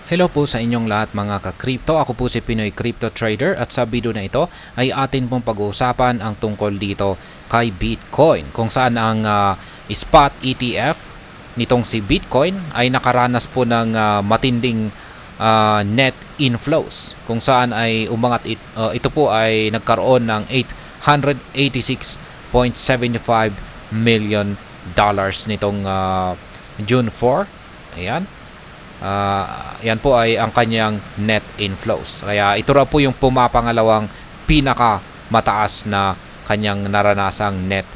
Hello po sa inyong lahat mga ka-crypto. Ako po si Pinoy Crypto Trader at sa video na ito ay atin pong pag-uusapan ang tungkol dito kay Bitcoin, kung saan ang spot ETF nitong si Bitcoin ay nakaranas po ng matinding net inflows, kung saan ay umangat ito po ay nagkaroon ng $886.75 million nitong June 4. Ayan. Yan po ay ang kanyang net inflows. Kaya ito raw po yung pumapangalawang pinaka mataas na kanyang naranasang net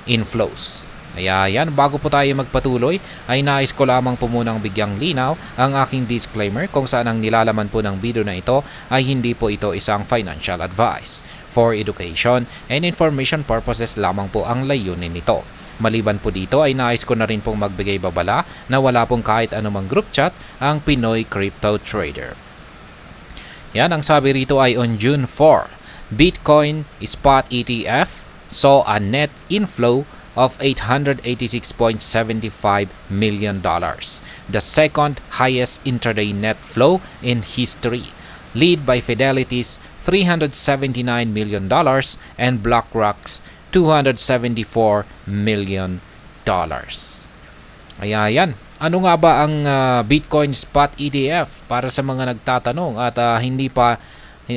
inflows. Kaya yan, bago po tayo magpatuloy ay nais ko lamang po munang bigyang linaw ang aking disclaimer, kung saan ang nilalaman po ng video na ito ay hindi po ito isang financial advice. For education and information purposes lamang po ang layunin nito. Maliban po dito ay nais ko na rin pong magbigay babala na wala pong kahit anumang group chat ang Pinoy Crypto Trader. Yan, ang sabi rito ay on June 4, Bitcoin spot ETF saw a net inflow of $886.75 million, the second highest intraday net flow in history, led by Fidelity's $379 million and BlackRock's $274 million. Kaya yan. Ano nga ba ang Bitcoin Spot ETF para sa mga nagtatanong at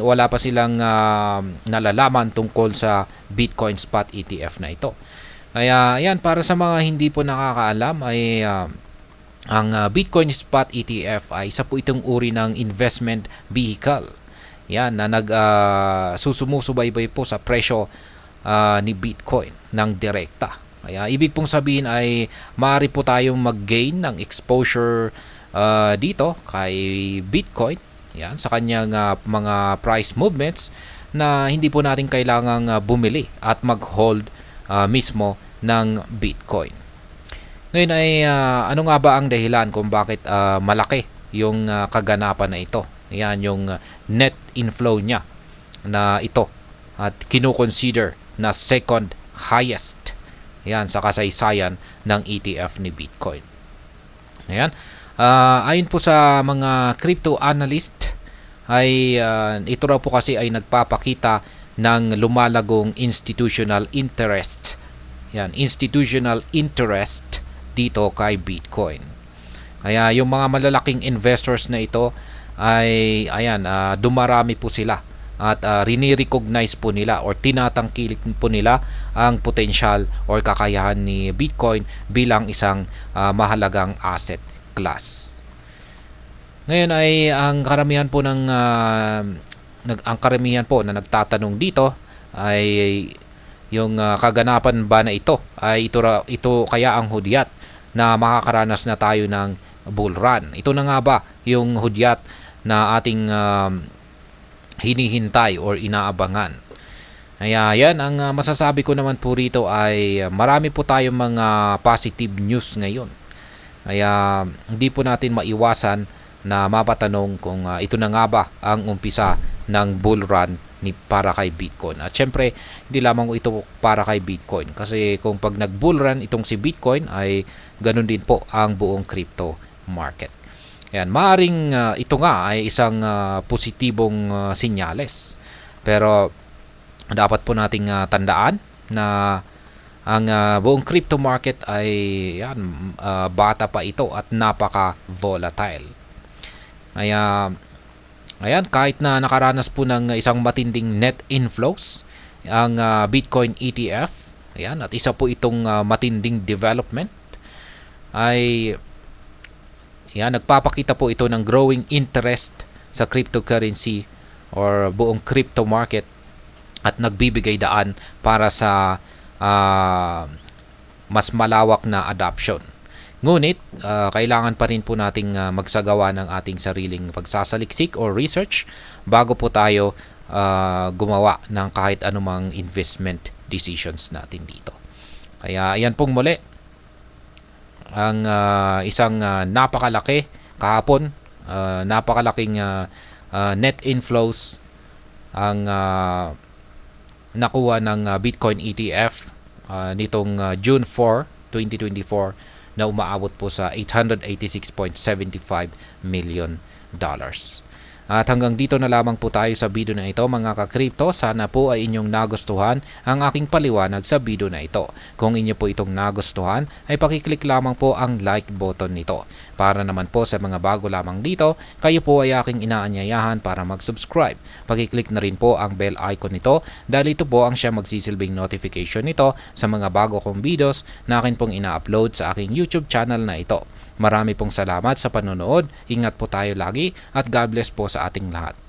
wala pa silang nalalaman tungkol sa Bitcoin Spot ETF na ito. Kaya yan, para sa mga hindi po nakakaalam ay ang Bitcoin Spot ETF ay isa po itong uri ng investment vehicle. Yan, na susumusubaybay po sa presyo ni Bitcoin ng direkta. Kaya ibig pong sabihin ay maaari po tayong mag-gain ng exposure dito kay Bitcoin, yan, sa kanyang mga price movements, na hindi po natin kailangang bumili at mag-hold mismo ng Bitcoin. Ngayon ay ano nga ba ang dahilan kung bakit malaki yung kaganapan na ito? Yan, yung net inflow niya na ito at kinukonsider na second highest yan sa kasaysayan ng ETF ni Bitcoin. Ayan. Ayon po sa mga crypto analyst ay ito raw po kasi ay nagpapakita ng lumalagong institutional interest. Yan, institutional interest dito kay Bitcoin. Kaya yung mga malalaking investors na ito ay dumarami po sila at rini-recognize po nila or tinatangkilik po nila ang potential or kakayahan ni Bitcoin bilang isang mahalagang asset class. Ngayon ay ang karamihan po na nagtatanong dito ay yung kaganapan ba na ito ay ito kaya ang hudyat na makakaranas na tayo ng bull run. Ito na nga ba yung hudyat na ating hinihintay or inaabangan? Kaya yan, ang masasabi ko naman po rito ay marami po tayong mga positive news ngayon. Kaya hindi po natin maiwasan na mapatanong kung ito na nga ba ang umpisa ng bull run para kay Bitcoin. At syempre, hindi lamang ito para kay Bitcoin, kasi kung pag nag-bull run itong si Bitcoin ay ganun din po ang buong crypto market. Yan, maaring ito nga ay isang positibong sinyales. Pero dapat po nating tandaan na ang buong crypto market ay bata pa ito at napaka-volatile. Kaya ayan, kahit na nakaranas po ng isang matinding net inflows ang Bitcoin ETF, ayan, at isa po itong matinding development, ay nagpapakita po ito ng growing interest sa cryptocurrency or buong crypto market at nagbibigay daan para sa mas malawak na adoption. Ngunit kailangan pa rin po nating magsagawa ng ating sariling pagsasaliksik or research bago po tayo gumawa ng kahit anumang investment decisions natin dito. Kaya ayan pong muli ang isang napakalaki kahapon, napakalaking net inflows ang nakuha ng Bitcoin ETF nitong June 4, 2024 na umaabot po sa $886.75 million. At hanggang dito na lamang po tayo sa video na ito mga ka-crypto. Sana po ay inyong nagustuhan ang aking paliwanag sa video na ito. Kung inyo po itong nagustuhan ay pakiclick lamang po ang like button nito. Para naman po sa mga bago lamang dito, kayo po ay aking inaanyayahan para mag-subscribe. Pakiclick na rin po ang bell icon nito dahil ito po ang siya magsisilbing notification nito sa mga bago kong videos na akin pong ina-upload sa aking YouTube channel na ito. Marami pong salamat sa panonood. Ingat po tayo lagi at God bless po sa ating lahat.